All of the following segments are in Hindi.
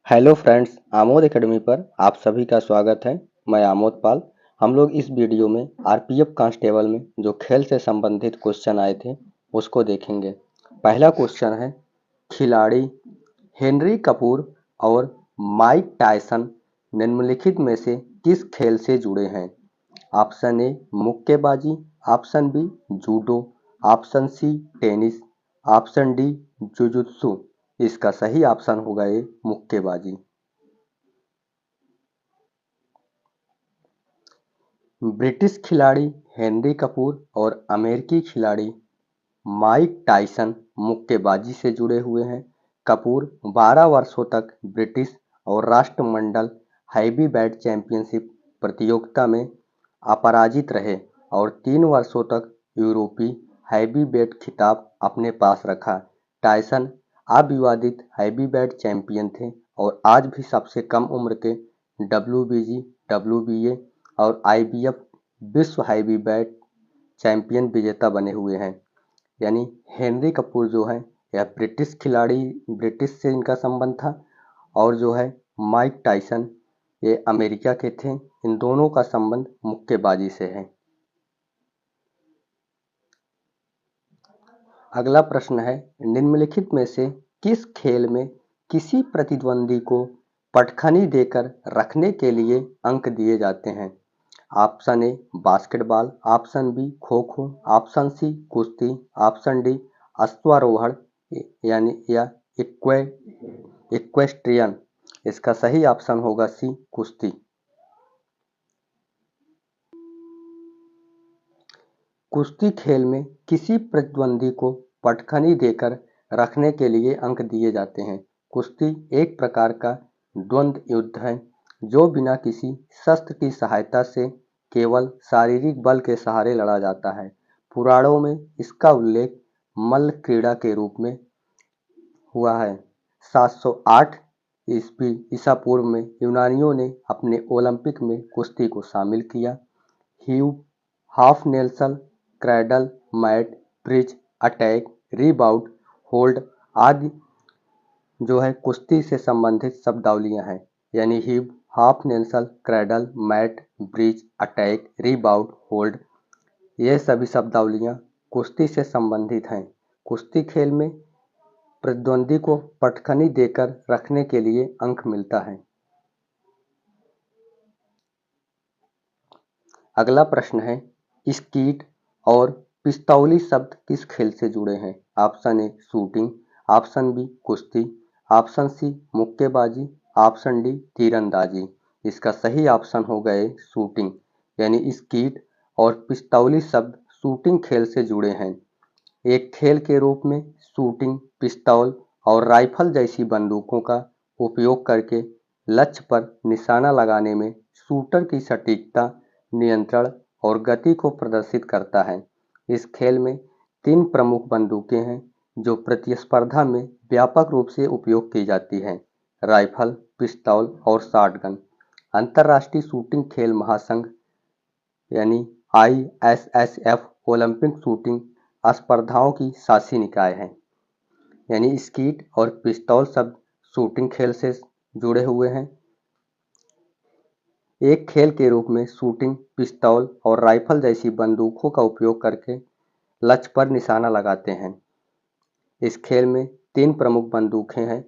हेलो फ्रेंड्स, आमोद एकेडमी पर आप सभी का स्वागत है। मैं आमोद पाल। हम लोग इस वीडियो में आरपीएफ कांस्टेबल में जो खेल से संबंधित क्वेश्चन आए थे उसको देखेंगे। पहला क्वेश्चन है, खिलाड़ी हेनरी कपूर और माइक टायसन निम्नलिखित में से किस खेल से जुड़े हैं? ऑप्शन ए मुक्केबाजी, option B judo, option C tennis, option D jujutsu. इसका सही ऑप्शन होगा ए मुक्केबाजी। ब्रिटिश खिलाड़ी हेनरी कपूर और अमेरिकी खिलाड़ी माइक टायसन मुक्केबाजी से जुड़े हुए हैं। कपूर 12 वर्षों तक ब्रिटिश और राष्ट्रमंडल हैवीवेट चैंपियनशिप प्रतियोगिता में अपराजित रहे और 3 वर्षों तक यूरोपीय हैवीवेट खिताब अपने पास रखा। टायसन अविवादित हैवीवेट चैंपियन थे और आज भी सबसे कम उम्र के डब्ल्यूबीजी, डब्ल्यूबीए और आईबीएफ विश्व हैवीवेट चैंपियन विजेता बने हुए हैं। यानी हेनरी कपूर जो है यह ब्रिटिश खिलाड़ी, ब्रिटिश से इनका संबंध था, और जो है माइक टायसन ये अमेरिका के थे। इन दोनों का संबंध मुक्केबाजी से है। अगला प्रश्न है, निम्नलिखित में से किस खेल में किसी प्रतिद्वंदी को पटखनी देकर रखने के लिए अंक दिए जाते हैं? Option A basketball, option B kho kho, option C कुश्ती, ऑप्शन डी अश्वारोहण यानी या इक्वेस्ट्रियन। इसका सही ऑप्शन होगा सी कुश्ती। कुश्ती खेल में किसी प्रतिद्वंदी को पटखनी देकर रखने के लिए अंक दिए जाते हैं। कुश्ती एक प्रकार का द्वंद्व युद्ध है जो बिना किसी शस्त्र की सहायता से केवल शारीरिक बल के सहारे लड़ा जाता है। पुराणों में इसका उल्लेख मल्ल क्रीड़ा के रूप में हुआ है। 708 ईसा पूर्व में यूनानियों ने अपने ओलंपिक में कुश्ती को शामिल किया। Heave, half nelson, cradle, mat, bridge, attack, rebound, hold आदि जो है कुश्ती से संबंधित शब्दावलियां हैं। यानी heave, half nelson, cradle, mat, bridge, attack, rebound, hold, ये सभी शब्दावलियां कुश्ती से संबंधित हैं। कुश्ती खेल में प्रतिद्वंदी को पटखनी देकर रखने के लिए अंक मिलता है। अगला प्रश्न है, स्कीट और पिस्तौली शब्द किस खेल से जुड़े हैं? Option A shooting, option B कुश्ती, ऑप्शन सी मुक्केबाजी, ऑप्शन डी तीरंदाजी। इसका सही ऑप्शन होगा ए शूटिंग। यानी स्कीट और पिस्तौली शब्द शूटिंग खेल से जुड़े हैं। एक खेल के रूप में शूटिंग पिस्तौल और राइफल जैसी बंदूकों का उपयोग करके लक्ष्य पर निशाना लगाने में शूटर की सटीकता, नियंत्रण और गति को प्रदर्शित करता है। इस खेल में 3 प्रमुख बंदूकें हैं जो प्रतिस्पर्धा में व्यापक रूप से उपयोग की जाती हैं: राइफल, पिस्तौल और शॉटगन। अंतर्राष्ट्रीय शूटिंग खेल महासंघ यानी ISSF ओलंपिक शूटिंग स्पर्धाओं की शासी निकाय है। यानी स्कीट और पिस्तौल शब्द शूटिंग खेल से जुड़े हुए हैं। एक खेल के रूप में शूटिंग पिस्तौल और राइफल जैसी बंदूकों का उपयोग करके लक्ष्य पर निशाना लगाते हैं। इस खेल में 3 प्रमुख बंदूकें हैं: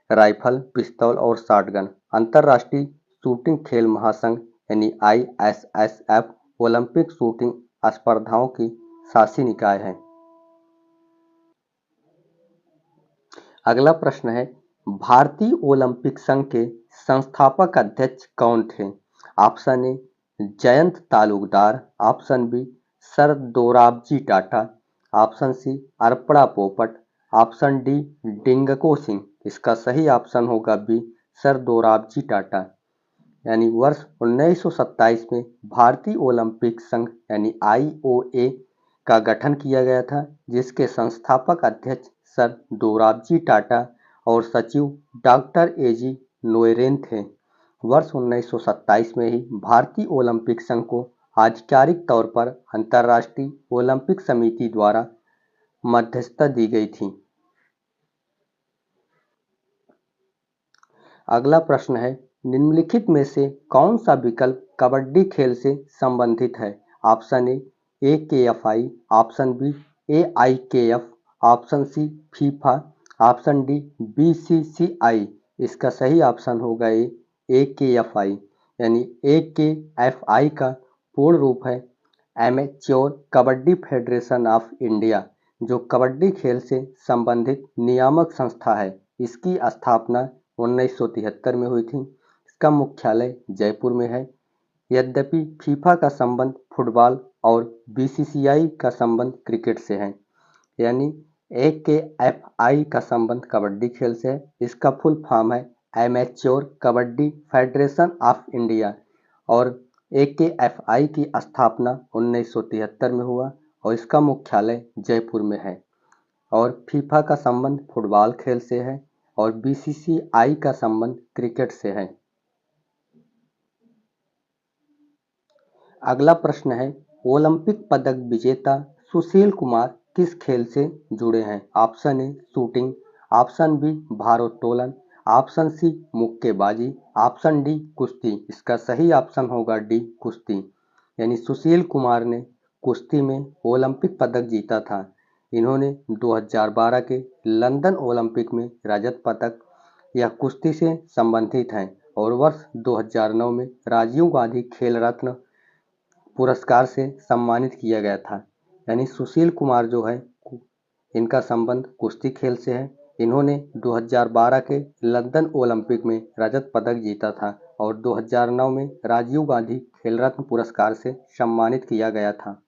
राइफल, पिस्तौल और शॉटगन। अंतर्राष्ट्रीय शूटिंग खेल महासंघ यानी ISSF ओलंपिक शूटिंग स्पर्धाओं की शासी निकाय है। अगला प्रश्न है, भारतीय ओलंपिक संघ के संस्थापक अध्यक्ष कौन थे? Option A Jayant Talukdar, option B sir Dorabji Tata, option C Arpana Popat, option D डिंगको Singh. इसका सही ऑप्शन होगा बी सर दोराबजी टाटा। यानी वर्ष 1927 में भारतीय ओलंपिक संघ यानी IOA का गठन किया गया था, जिसके संस्थापक अध्यक्ष सर दोराबजी टाटा और सचिव डॉक्टर AG नोएरेन थे। वर्ष 1927 में ही भारतीय ओलंपिक संघ को आधिकारिक तौर पर अंतर्राष्ट्रीय ओलंपिक समिति द्वारा मध्यस्थता दी गई थी। अगला प्रश्न है, निम्नलिखित में से कौन सा विकल्प कबड्डी खेल से संबंधित है? Option A K F I, option B AIKF, option C FIFA, option D BCCI। इसका सही ऑप्शन होगा AKFI, यानी AKFI का पूर्ण रूप है amateur kabaddi federation of India, जो कबड्डी खेल से संबंधित नियामक संस्था है। इसकी स्थापना 1973 में हुई थी। इसका मुख्यालय जयपुर में है। यद्यपि फीफा का संबंध फुटबॉल और BCCI का संबंध क्रिकेट से है, यानी AKFI का संबंध कबड्डी खेल से है। इसका फुल फॉर्म है amateur kabaddi federation of India और AKFI की स्थापना 1973 में हुआ और इसका मुख्यालय जयपुर में है। और फीफा का संबंध फुटबॉल खेल से है और BCCI का संबंध क्रिकेट से है। अगला प्रश्न है, ओलंपिक पदक विजेता सुशील कुमार किस खेल से जुड़े हैं? Option A shooting, option B भारोत्तोलन, ऑप्शन सी मुक्केबाजी, ऑप्शन डी कुश्ती। इसका सही ऑप्शन होगा डी कुश्ती, यानी सुशील कुमार ने कुश्ती में ओलंपिक पदक जीता था। इन्होंने 2012 के लंदन ओलंपिक में रजत पदक यह कुश्ती से संबंधित हैं और वर्ष 2009 में राजीव गांधी खेल रत्न पुरस्कार से सम्मानित किया गया था। यानी सुशील कुमार जो है इनका संबंध कुश्ती खेल से है। इन्होंने 2012 के लंदन ओलंपिक में रजत पदक जीता था और 2009 में राजीव गांधी खेल रत्न पुरस्कार से सम्मानित किया गया था।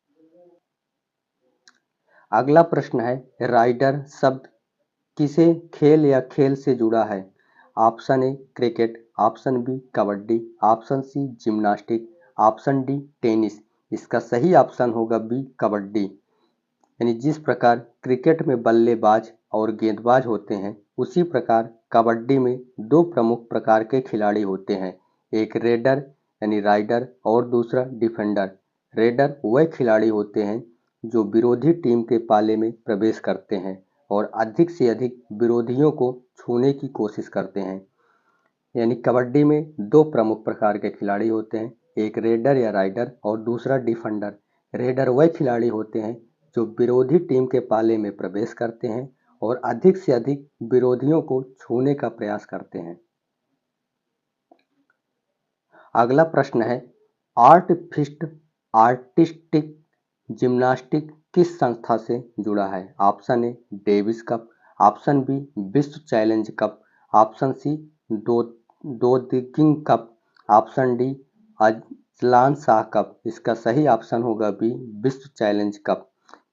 अगला प्रश्न है, राइडर शब्द किसे खेल या खेल से जुड़ा है? Option A cricket, option B kabaddi, option C gymnastic, option D tennis. इसका सही ऑप्शन होगा बी कबड्डी, यानी जिस प्रकार क्रिकेट में बल्लेबाज और गेंदबाज होते हैं, उसी प्रकार कबड्डी में दो प्रमुख प्रकार के खिलाड़ी होते हैं, एक रेडर यानी राइडर और दूसरा डिफेंडर। रेडर वह खिलाड़ी होते हैं जो विरोधी टीम के पाले में प्रवेश करते हैं और अधिक से अधिक विरोधियों को छूने की कोशिश करते हैं। यानी कबड्डी में दो प्रमुख प्रकार के खिलाड़ी होते हैं, एक रेडर या राइडर और दूसरा डिफेंडर। रेडर वह खिलाड़ी होते हैं जो विरोधी टीम के पाले में प्रवेश करते हैं और अधिक से अधिक विरोधियों को छूने का प्रयास करते हैं। अगला प्रश्न है, आर्टिस्टिक जिम्नास्टिक किस संस्था से जुड़ा है? Option A Davis Cup, option B विश्व चैलेंज कप, ऑप्शन सी दोदिगिंग Cup, option D Azlan Shah Cup. इसका सही ऑप्शन होगा बी विश्व चैलेंज कप,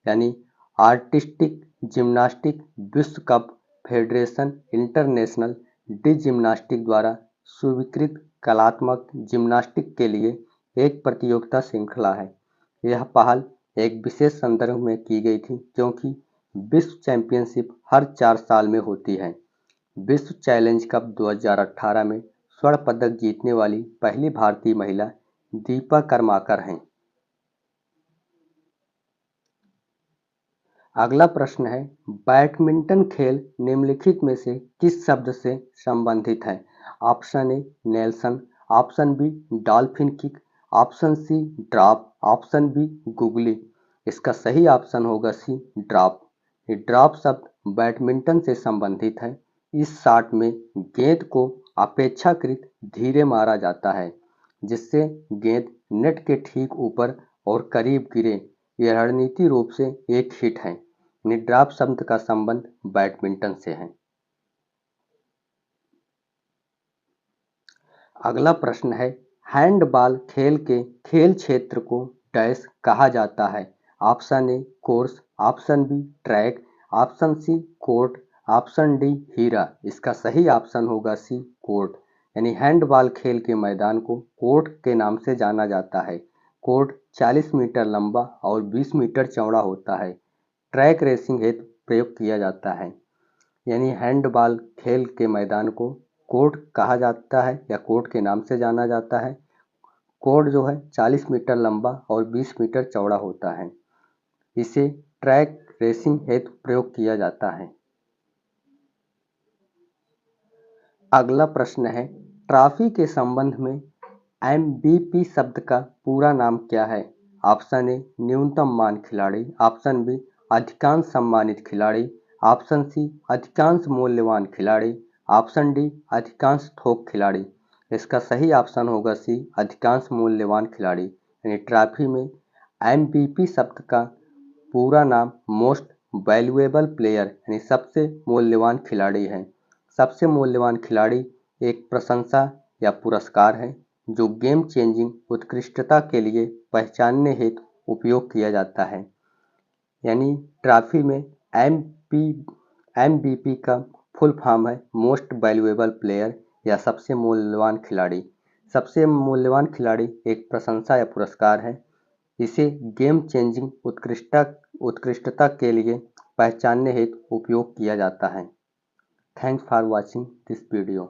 यानी आर्टिस्टिक जिम्नास्टिक विश्व Cup Federation Internationale de Gymnastique द्वारा स्वीकृत कलात्मक जिम्नास्टिक के लिए एक प्रतियोगिता श्रृंखला है। यह पहल एक विशेष संदर्भ में की गई थी क्योंकि विश्व चैंपियनशिप हर 4 साल में होती है। विश्व चैलेंज कप 2018 में स्वर्ण पदक जीतने वाली पहली भारतीय महिला दीपा कर्माकर हैं। अगला प्रश्न है, बैडमिंटन खेल निम्नलिखित में से किस शब्द से संबंधित है? Option A Nelson, option B dolphin kick, option C drop, option B googly. इसका सही ऑप्शन होगा सी ड्रॉप। ये ड्रॉप शब्द बैडमिंटन से संबंधित है। इस शॉट में गेंद को अपेक्षाकृत धीरे मारा जाता है जिससे गेंद नेट के ठीक ऊपर और करीब गिरे। यह रणनीति रूप से एक हिट है। ड्रॉप शब्द का संबंध बैडमिंटन से है। अगला प्रश्न है, हैंडबॉल खेल के खेल क्षेत्र को डैश कहा जाता है? Option A course, option B track, option C court, option D हीरा। इसका सही ऑप्शन होगा सी कोर्ट, यानी हैंडबॉल खेल के मैदान को कोर्ट के नाम से जाना जाता है। कोर्ट 40 मीटर लंबा और 20 मीटर चौड़ा होता है। ट्रैक रेसिंग हेतु प्रयोग किया जाता है। यानी हैंडबॉल खेल के मैदान को कोर्ट कहा जाता है या कोर्ट के नाम से जाना जाता है। कोर्ट जो है 40 मीटर लंबा और 20 मीटर चौड़ा होता है। इसे ट्रैक रेसिंग हेतु प्रयोग किया जाता है। अगला प्रश्न है, ट्रॉफी के संबंध में MVP शब्द का पूरा नाम क्या है? ऑप्शन ए न्यूनतम मान खिलाड़ी, ऑप्शन बी अधिकांश सम्मानित खिलाड़ी, ऑप्शन सी अधिकांश मूल्यवान खिलाड़ी, ऑप्शन डी अधिकांश थोक खिलाड़ी। इसका सही ऑप्शन होगा सी अधिकांश मूल्यवान खिलाड़ी। यानी ट्रॉफी में MVP शब्द का पूरा नाम मोस्ट वैल्यूएबल प्लेयर यानी सबसे मूल्यवान खिलाड़ी है। सबसे मूल्यवान खिलाड़ी एक प्रशंसा या पुरस्कार है जो गेम चेंजिंग उत्कृष्टता के लिए पहचानने हेतु उपयोग किया जाता है। यानी ट्रॉफी में MVP का फुल फॉर्म है मोस्ट वैल्यूएबल प्लेयर या सबसे मूल्यवान खिलाड़ी। सबसे मूल्यवान खिलाड़ी एक प्रशंसा या पुरस्कार है। इसे गेम चेंजिंग उत्कृष्टता के लिए पहचानने हेतु उपयोग किया जाता है। Thanks for watching this video.